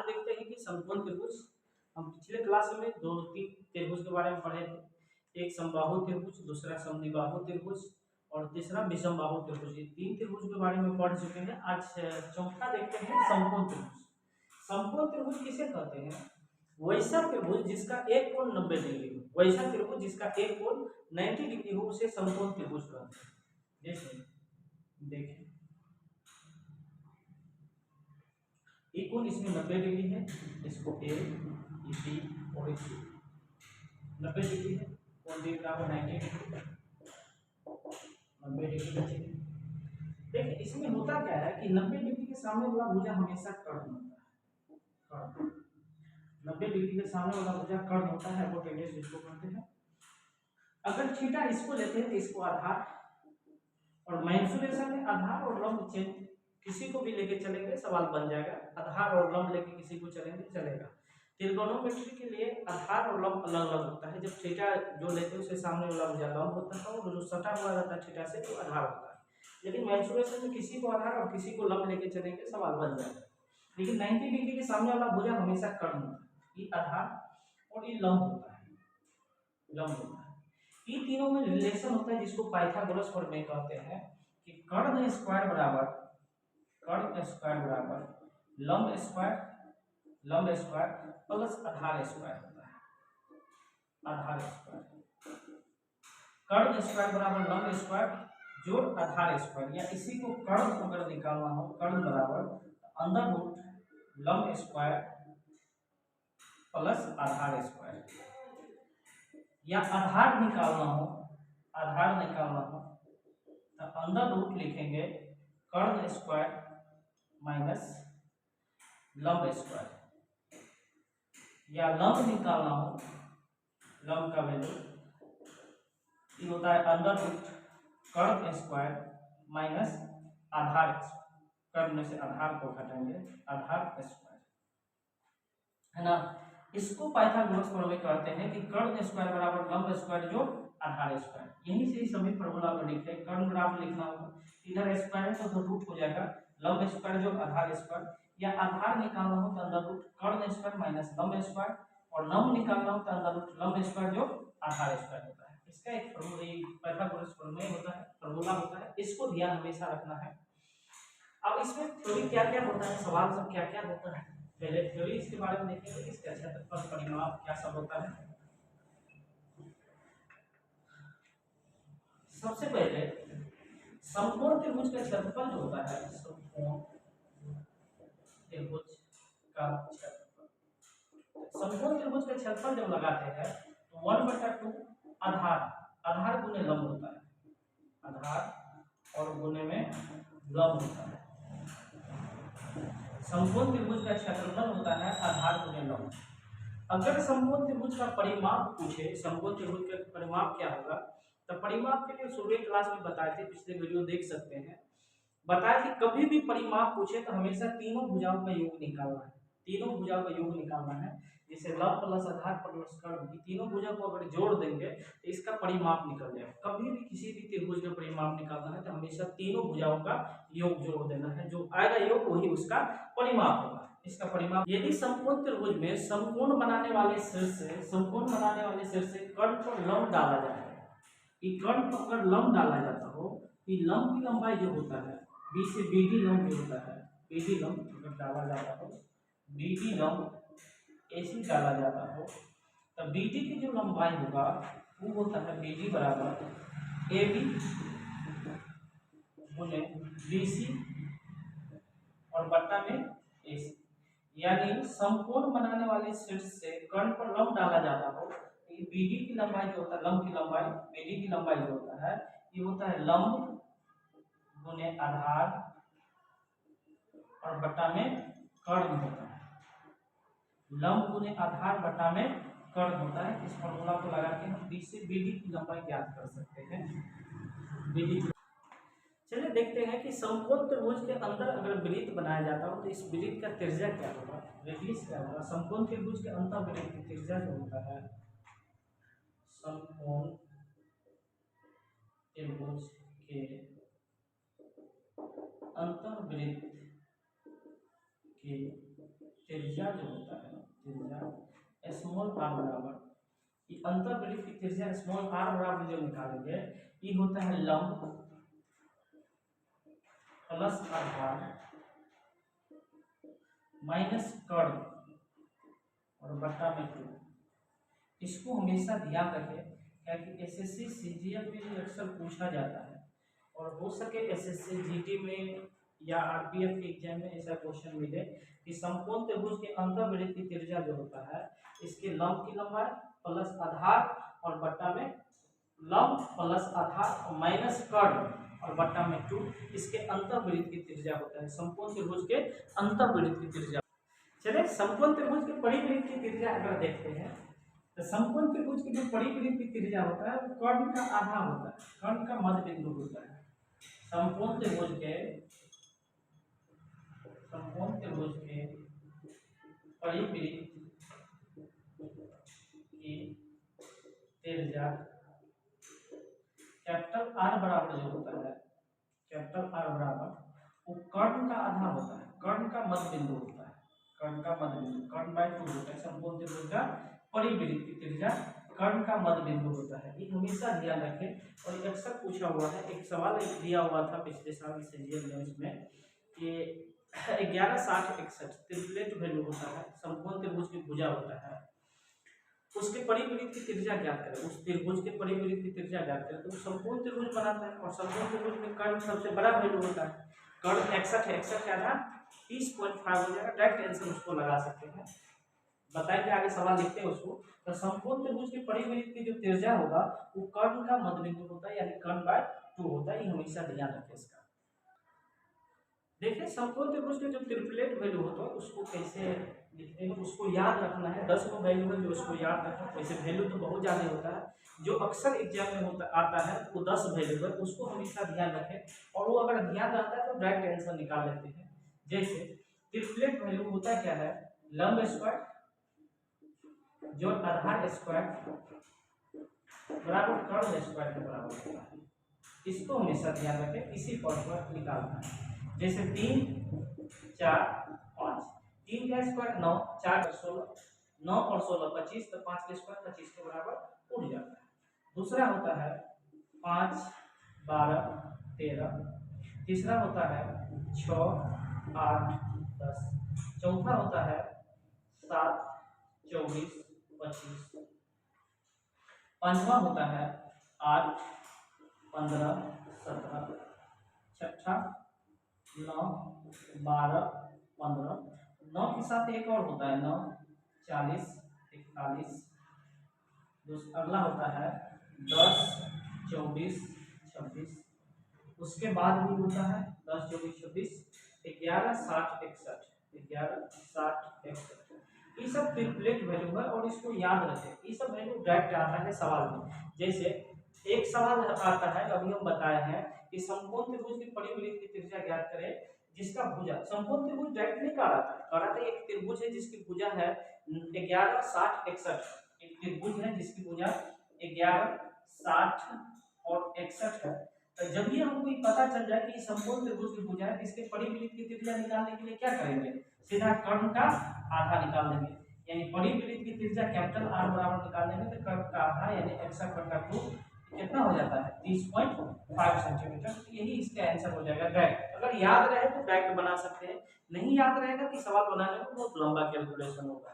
देखते हैं कि समकोण त्रिभुज, हम पिछले क्लास में दो तीन त्रिभुज के बारे में पढ़े थे। एक समबाहु त्रिभुज, दूसरा समद्विबाहु त्रिभुज और तीसरा विषमबाहु त्रिभुज। ये तीन त्रिभुज के बारे में पढ़ चुके हैं। आज चौथा देखते हैं समकोण त्रिभुज। समकोण त्रिभुज किसे कहते हैं? वैसा त्रिभुज जिसका एक कोण 90 डिग्री हो, वैसा त्रिभुज जिसका एक कोण 90 डिग्री हो उसे समकोण त्रिभुज कहते हैं। जैसे देखिए एक कोण इसमें 90 डिग्री है, इसको ए, बी और सी 90 डिग्री है, कोण डी बराबर 90 डिग्री, 90 डिग्री बचेगी। देखिए इसमें होता क्या है कि 90 डिग्री के सामने वाला भुजा हमेशा कर्ण होता है। 90 डिग्री के सामने वाला भुजा कर्ण होता है, हाइपोटेन्यूज जिसको कहते हैं। अगर थीटा इसको लेते हैं तो इसको आधार, और मेंसुरेशन में आधार और लंब चेंज किसी को भी लेके चलेंगे सवाल बन जाएगा। आधार और लंब लेके किसी को चलेंगे चलेगा। त्रिकोणोमेट्री के लिए आधार और लंब अलग अलग होता है। जब थीटा जो लेते हैं उससे सामने वाला भुजा लंब होता है और जो सटा हुआ रहता है थीटा से वो आधार होता है। लेकिन मेंसुरेशन में किसी को आधार और किसी को लंब लेके चलेंगे सवाल बन जाएगा। लेकिन 90 डिग्री के सामने वाला भुजा हमेशा कर्ण होता है, ये आधार और ये लंब होता है, लंब होता है। ये तीनों में रिलेशन होता है जिसको पाइथागोरस प्रमेय कहते हैं कि कर्ण स्क्वायर बराबर लंब स्क्वायर प्लस आधार स्क्वायर होता है। आधार स्क्वायर, कर्ण स्क्वायर बराबर लंब स्क्वायर जोड़ आधार स्क्वायर, या इसी को कर्ण अगर निकालना हो, कर्ण बराबर अंडर रूट लंब स्क्वायर प्लस आधार स्क्वायर, या आधार निकालना हो तो अंडर रूट लिखेंगे कर्ण स्क्वायर माइनस लंब स्क्वायर, या लंब निकालना हो, लंब का वैल्यू ये होता है अंडर रूट कर्ण स्क्वायर माइनस आधार, कर्ण में से आधार को घटाएंगे आधार स्क्वायर, है ना। इसको पाइथागोरस प्रमेय कहते हैं कि कर्ण स्क्वायर बराबर लंब स्क्वायर जोड़ आधार स्क्वायर। यहीं से ही सभी फॉर्मूला को लिखते हैं। कर्ण बराबर लिखना होगा, इधर स्क्वायर है तो रूट हो जाएगा लंब स्क्वायर जोड़ आधार स्क्वायर, या आधार निकालना हो तो अंदर रूट कर्ण स्क्वायर माइनस लंब स्क्वायर, और लंब निकालना हो तो अंदर रूट लंब स्क्वायर जोड़ आधार स्क्वायर होता है। इसका एक फॉर्मूला पाइथागोरस प्रमेय होता है, फॉर्मूला होता है, इसको ध्यान हमेशा रखना है। अब इसमें थ्योरी क्या क्या होता है, सवाल सब क्या क्या होता है, पहले थ्योरी इसके बारे में देखेंगे। इसके क्षेत्रफल परिमाप क्या सब होता है। सबसे पहले समकोण त्रिभुज का क्षेत्रफल जो होता है, समकोण त्रिभुज का क्षेत्रफल, समकोण त्रिभुज का क्षेत्रफल जब लगाते हैं तो 1/2 आधार गुने लंब होता है, आधार और गुने में लंब होता है। समकोण त्रिभुज का क्षेत्रफल होता है आधार गुने लंब। अगर समकोण त्रिभुज का परिमाप पूछे, समकोण त्रिभुज का परिमाप क्या होगा, तो परिमाप के लिए सुबह क्लास में बताए थे, पिछले वीडियो देख सकते हैं। बताया कि कभी भी परिमाप पूछे तो हमेशा तीनों भुजाओं का योग निकालना है, तीनों भुजाओं का योग निकालना है। जैसे लंब प्लस आधार प्लस कर्ण, की तीनों भुजा को अगर जोड़ देंगे तो इसका परिमाप निकल जाएगा। कभी भी किसी भी त्रिभुज का परिमाप निकालना है तो हमेशा तीनों भुजाओं का योग जोड़ देना है, जो आएगा योग वही उसका परिमाप होगा। इसका परिमाप, यदि समकोण त्रिभुज में समकोण बनाने वाले शीर्ष से कर्ण पर लंब डाला जाए, कि कर्ण पर अगर लंब डाला जाता हो, कि लंब की लंबाई जो होता है बी से बीडी लंब जो होता है, बीडी लंब अगर डाला जाता हो, बीडी लंब ऐसी डाला जाता हो, तो बीडी की जो लंबाई होगा वो होता है बीडी बराबर ए बी गुने बी सी और बट्टा में ए सी। यानी समकोण बनाने वाले शीर्ष से कर्ण पर लंब डाला जाता हो, बीडी की लंबाई जो होता है, लंब की लंबाई, बीडी की लंबाई जो होता है ये होता है लंब गुने आधार और बट्टा में कर्ण होता है, लंब गुने आधार बट्टा में कर्ण होता है। इस फॉर्मूला को लगा के हम बी से बीडी की लंबाई ज्ञात कर सकते हैं। बीडी, चलिए देखते हैं कि समकोण त्रिभुज के अंदर अगर वृत्त बनाया जाता हो तो इस वृत्त का त्रिज्या क्या होगा, रेडियस क्या होगा। समकोण त्रिभुज के अंतर वृत्त की त्रिज्या जो होता है, समकोण त्रिभुज के अंतर्वृत्त के त्रिज्या जो होता है त्रिज्या स्मॉल आर बराबर, ये अंतर्वृत्त की त्रिज्या स्मॉल आर बराबर जो निकालेंगे ये होता है लंब प्लस आधार माइनस कर्ण और बट्टा में 2। इसको हमेशा ध्यान रखें क्योंकि एसएससी सीजीएल में ये अक्सर पूछा जाता है और हो सके एसएससी जीटी में या आरपीएफ के एग्जाम में ऐसा क्वेश्चन मिले कि समकोण त्रिभुज के अंतर्वृत्त की त्रिज्या जो होता है इसके लंब की लंबाई प्लस आधार और बट्टा में लंब प्लस आधार और माइनस कर्ण और बट्टा में 2 इसके अंतर्वृत्त की त्रिज्या होता है समकोण त्रिभुज के अंतर्वृत्त की त्रिज्या। चलिए समकोण त्रिभुज के परिवृत्त की त्रिज्या अगर देखते हैं तो समकोण त्रिभुज की जो परिवृत्त की त्रिज्या होता है वो कर्ण का आधा होता है, कर्ण का मध्य बिंदु होता है। समकोण त्रिभुज के परिवृत्त की त्रिज्या कैपिटल आर बराबर जो होता है कैपिटल आर बराबर वो कर्ण का आधा होता है, कर्ण का मध्य बिंदु होता है, कर्ण का मध्य बिंदु कर्ण बाय 2 होता है। समकोण त्रिभुज का परिवृत्त की त्रिज्या कर्ण का मध्य बिंदु होता है, ये हमेशा ध्यान रखें। और अक्सर पूछा हुआ है, एक सवाल दिया हुआ था पिछले साल सीजीएल में कि 11 60 61 त्रिप्लेट वैल्यू होता है, समकोण त्रिभुज की भुजा होता है, उसके परिवृत्त की त्रिज्या ज्ञात करें, उस त्रिभुज के परिवृत्त की त्रिज्या ज्ञात करें। तो समकोण त्रिभुज बनाता है और समकोण त्रिभुज में कर्ण सबसे बड़ा वैल्यू होता है, कर्ण 61 है, 61 का आधा 30.5 हो जाएगा। डायरेक्ट आंसर उसको लगा सकते हैं, बताएंगे आगे सवाल लिखते हैं उसको। तो समकोण त्रिभुज के परिवृत्त की जो त्रिज्या होगा वो कर्ण का मध्य बिंदु होता है यानी कर्ण बाय 2 होता है, ये हमेशा ध्यान रखें इसका। देखिए समकोण त्रिभुज के जो ट्रिपलेट वैल्यू होता है उसको कैसे लिखते हैं, उसको याद रखना है। 10 को वैल्यू है जो उसको याद रखना, वैसे वैल्यू तो बहुत ज़्यादा होता है, जो अक्सर एग्जाम में होता आता है वो 10 वैल्यू है, उसको हमेशा ध्यान रखें और वो अगर ध्यान रहता है तो डायरेक्ट आंसर निकाल लेते हैं। जैसे ट्रिपलेट वैल्यू होता क्या है, लंब स्क्वायर जो आधार स्क्वायर बराबर कर्ण स्क्वायर के बराबर होता है, इसको हमेशा ध्यान रखें, इसी फॉर्मूला निकालना है। जैसे 3 4 5, 3 का स्क्वायर 9, 4 का 16, 9 और 16 25, तो 5 का स्क्वायर 25 के बराबर उड़ जाता है। दूसरा होता है 5 12 13, तीसरा होता है 6 8 10, चौथा होता है 7 24 25, पांचवा होता है 8 15 17, छठा 9 12 15, 9 के साथ एक और होता है 9 40 41, अगला होता है 10 24 26, उसके बाद भी होता है 10 24 26, 11 60 61, 11 60 61, ये सब ट्रिपलेट वैल्यू है और इसको याद रखें, ये सब वैल्यू डायरेक्ट आता है सवाल में। जैसे एक सवाल आता है, अभी हम बताए हैं कि समकोण त्रिभुज की परिवृत्त की त्रिज्या ज्ञात करें जिसका भुजा, समकोण त्रिभुज डायरेक्ट नहीं कहा था एक त्रिभुज है जिसकी भुजा है 11 60 61, एक त्रिभुज है जिसकी भुजा 11 60 और 61 है। तो जब भी हमको ये पता चल जाए कि समकोण त्रिभुज की भुजा है, इसके परिवृत्त की त्रिज्या निकालने के लिए क्या करेंगे, सीधा कर्ण का आधा निकाल देंगे, यानी परिवृत्त की त्रिज्या कैपिटल आर बराबर निकाल देंगे तो कर्ण का आधा यानी 61/2 कितना हो जाता है 30.5 सेंटीमीटर। यही इसका आंसर हो जाएगा डायरेक्ट। अगर याद रहे तो डायरेक्ट बना सकते हैं, नहीं याद रहेगा तो सवाल बनाने में बहुत लंबा कैलकुलेशन होगा।